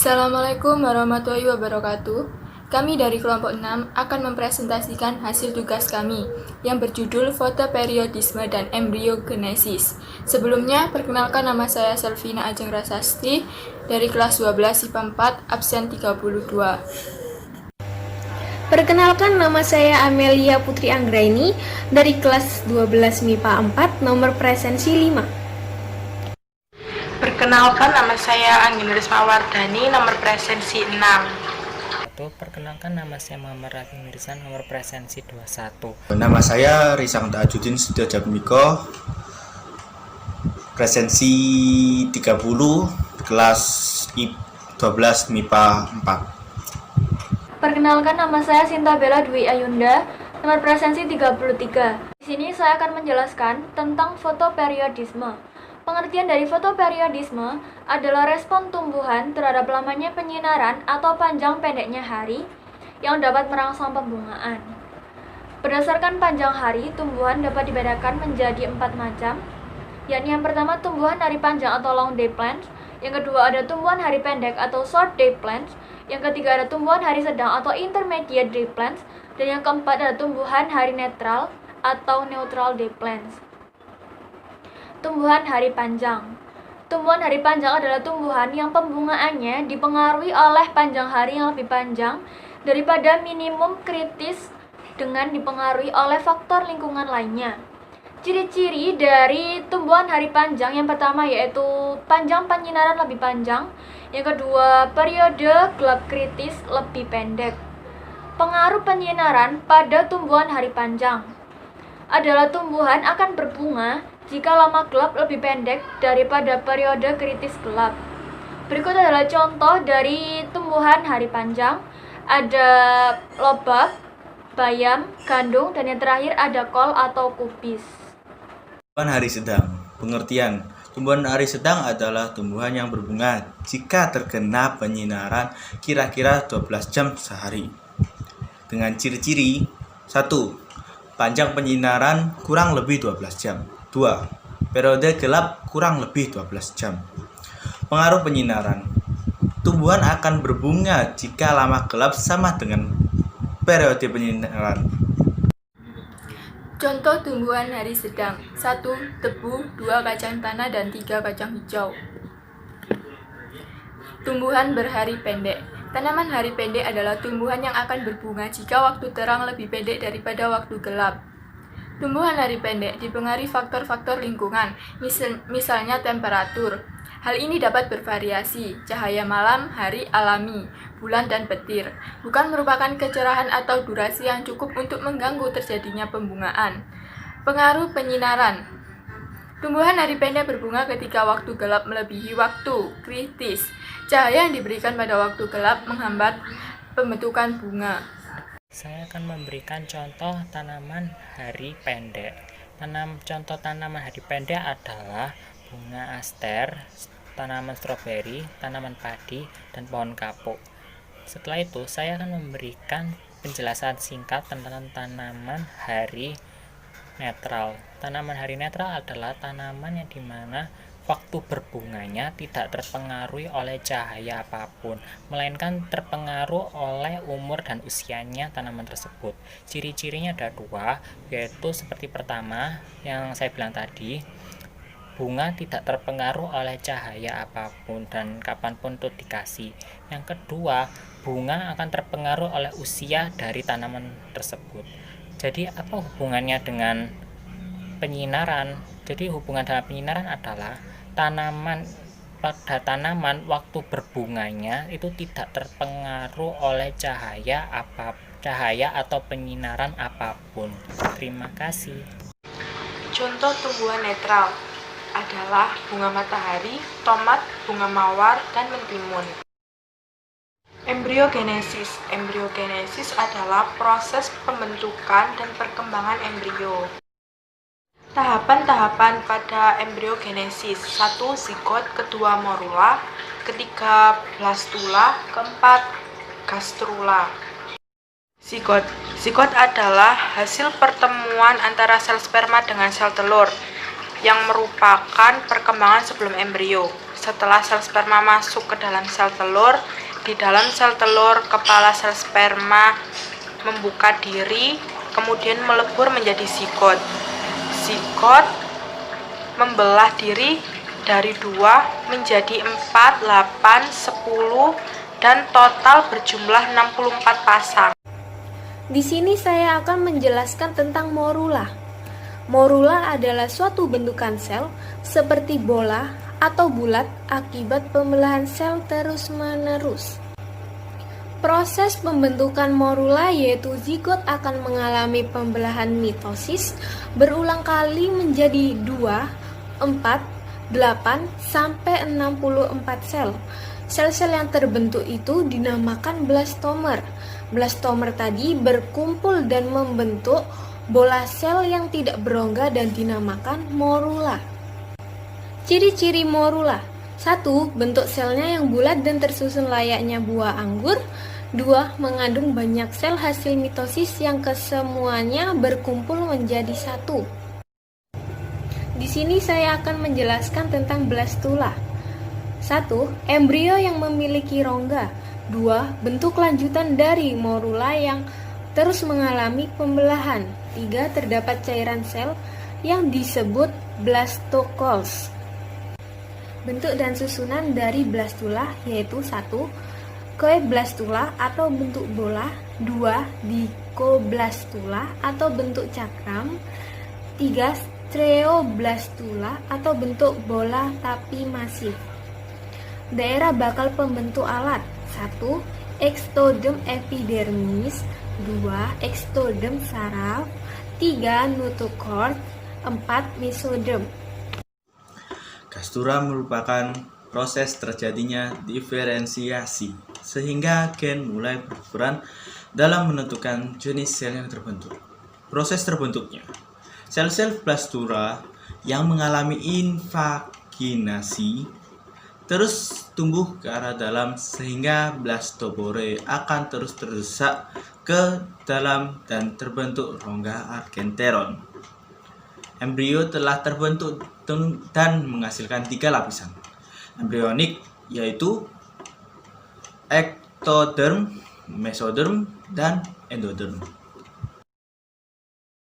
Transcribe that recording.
Assalamualaikum warahmatullahi wabarakatuh. Kami dari kelompok 6 akan mempresentasikan hasil tugas kami yang berjudul fotoperiodisme dan embriogenesis. Sebelumnya, perkenalkan nama saya Selvina Ajeng Rasasti dari kelas 12 IPA 4 absen 32. Perkenalkan, nama saya Amelia Putri Anggraini dari kelas 12 MIPA 4 nomor presensi 5. Perkenalkan, nama saya Angin Risma Wardani, nomor presensi 6. Perkenalkan, nama saya Muhammad Rafi Mirza, nomor presensi 21. Nama saya Risang Ta'ajudin Sudojatmiko, presensi 30, kelas 12 MIPA 4. Perkenalkan, nama saya Sinta Bella Dwi Ayunda, nomor presensi 33. Di sini saya akan menjelaskan tentang fotoperiodisme. Pengertian dari fotoperiodisme adalah respon tumbuhan terhadap lamanya penyinaran atau panjang pendeknya hari yang dapat merangsang pembungaan. Berdasarkan panjang hari, tumbuhan dapat dibedakan menjadi 4 macam, yakni yang pertama tumbuhan hari panjang atau long day plants, yang kedua ada tumbuhan hari pendek atau short day plants, yang ketiga ada tumbuhan hari sedang atau intermediate day plants, dan yang keempat ada tumbuhan hari netral atau neutral day plants. Tumbuhan hari panjang. Tumbuhan hari panjang adalah tumbuhan yang pembungaannya dipengaruhi oleh panjang hari yang lebih panjang daripada minimum kritis dengan dipengaruhi oleh faktor lingkungan lainnya. Ciri-ciri dari tumbuhan hari panjang yang pertama yaitu panjang penyinaran lebih panjang, yang kedua periode gelap kritis lebih pendek. Pengaruh penyinaran pada tumbuhan hari panjang adalah tumbuhan akan berbunga jika lama gelap lebih pendek daripada periode kritis gelap. Berikut adalah contoh dari tumbuhan hari panjang. Ada lobak, bayam, gandum, dan yang terakhir ada kol atau kubis. Tumbuhan hari sedang. Pengertian: tumbuhan hari sedang adalah tumbuhan yang berbunga jika terkena penyinaran kira-kira 12 jam sehari. Dengan ciri-ciri: 1. Panjang penyinaran kurang lebih 12 jam. 2. Periode gelap kurang lebih 12 jam. Pengaruh penyinaran: tumbuhan akan berbunga jika lama gelap sama dengan periode penyinaran. Contoh tumbuhan hari sedang: 1. Tebu, 2. Kacang tanah, dan 3. Kacang hijau. Tumbuhan berhari pendek. Tanaman hari pendek adalah tumbuhan yang akan berbunga jika waktu terang lebih pendek daripada waktu gelap. Tumbuhan hari pendek dipengaruhi faktor-faktor lingkungan, misalnya temperatur. Hal ini dapat bervariasi, cahaya malam, hari alami, bulan, dan petir. Bukan merupakan kecerahan atau durasi yang cukup untuk mengganggu terjadinya pembungaan. Pengaruh penyinaran. Tumbuhan hari pendek berbunga ketika waktu gelap melebihi waktu kritis. Cahaya yang diberikan pada waktu gelap menghambat pembentukan bunga. Saya akan memberikan contoh tanaman hari pendek. Contoh tanaman hari pendek adalah bunga aster, tanaman stroberi, tanaman padi, dan pohon kapuk. Setelah itu, saya akan memberikan penjelasan singkat tentang tanaman hari netral. Tanaman hari netral adalah tanaman yang dimana waktu berbunganya tidak terpengaruhi oleh cahaya apapun, melainkan terpengaruh oleh umur dan usianya tanaman tersebut. Ciri-cirinya ada 2, yaitu seperti pertama yang saya bilang tadi, bunga tidak terpengaruh oleh cahaya apapun dan kapanpun itu dikasih. Yang kedua, bunga akan terpengaruh oleh usia dari tanaman tersebut. Jadi apa hubungannya dengan penyinaran? Jadi hubungan dalam penyinaran adalah pada tanaman waktu berbunganya itu tidak terpengaruh oleh cahaya atau penyinaran apapun. Terima kasih. Contoh tumbuhan netral adalah bunga matahari, tomat, bunga mawar, dan mentimun. Embriogenesis. Embriogenesis adalah proses pembentukan dan perkembangan embrio. Tahapan-tahapan pada embriogenesis: 1. Zigot, kedua morula, ketiga blastula, keempat gastrula. Zigot adalah hasil pertemuan antara sel sperma dengan sel telur yang merupakan perkembangan sebelum embrio. Setelah sel sperma masuk ke dalam sel telur, di dalam sel telur kepala sel sperma membuka diri, kemudian melebur menjadi zigot. Zigot membelah diri dari 2 menjadi 4, 8, 10, dan total berjumlah 64 pasang. Di sini saya akan menjelaskan tentang morula. Morula adalah suatu bentukan sel seperti bola atau bulat akibat pembelahan sel terus-menerus. Proses pembentukan morula yaitu zigot akan mengalami pembelahan mitosis berulang kali menjadi 2, 4, 8, sampai 64 sel. Sel-sel yang terbentuk itu dinamakan blastomer. Blastomer tadi berkumpul dan membentuk bola sel yang tidak berongga dan dinamakan morula. Ciri-ciri morula: 1. Bentuk selnya yang bulat dan tersusun layaknya buah anggur. 2. Mengandung banyak sel hasil mitosis yang kesemuanya berkumpul menjadi satu. Di sini saya akan menjelaskan tentang blastula. 1. Embrio yang memiliki rongga. 2. Bentuk lanjutan dari morula yang terus mengalami pembelahan. 3. Terdapat cairan sel yang disebut blastocols. Bentuk dan susunan dari blastula yaitu 1. Koeblastula atau bentuk bola. 2. Dikoblastula atau bentuk cakram. 3. Streoblastula atau bentuk bola tapi masif. Daerah bakal pembentuk alat: 1. Ekstodem epidermis. 2. Ekstodem saraf. 3. Notochord. 4. Mesodem. Gastura merupakan proses terjadinya diferensiasi, sehingga gen mulai berperan dalam menentukan jenis sel yang terbentuk. Proses terbentuknya, sel-sel blastura yang mengalami invaginasi terus tumbuh ke arah dalam sehingga blastopore akan terus terdesak ke dalam dan terbentuk rongga argenteron. Embrio telah terbentuk dan menghasilkan 3 lapisan embrionik, yaitu ektoderm, mesoderm, dan endoderm.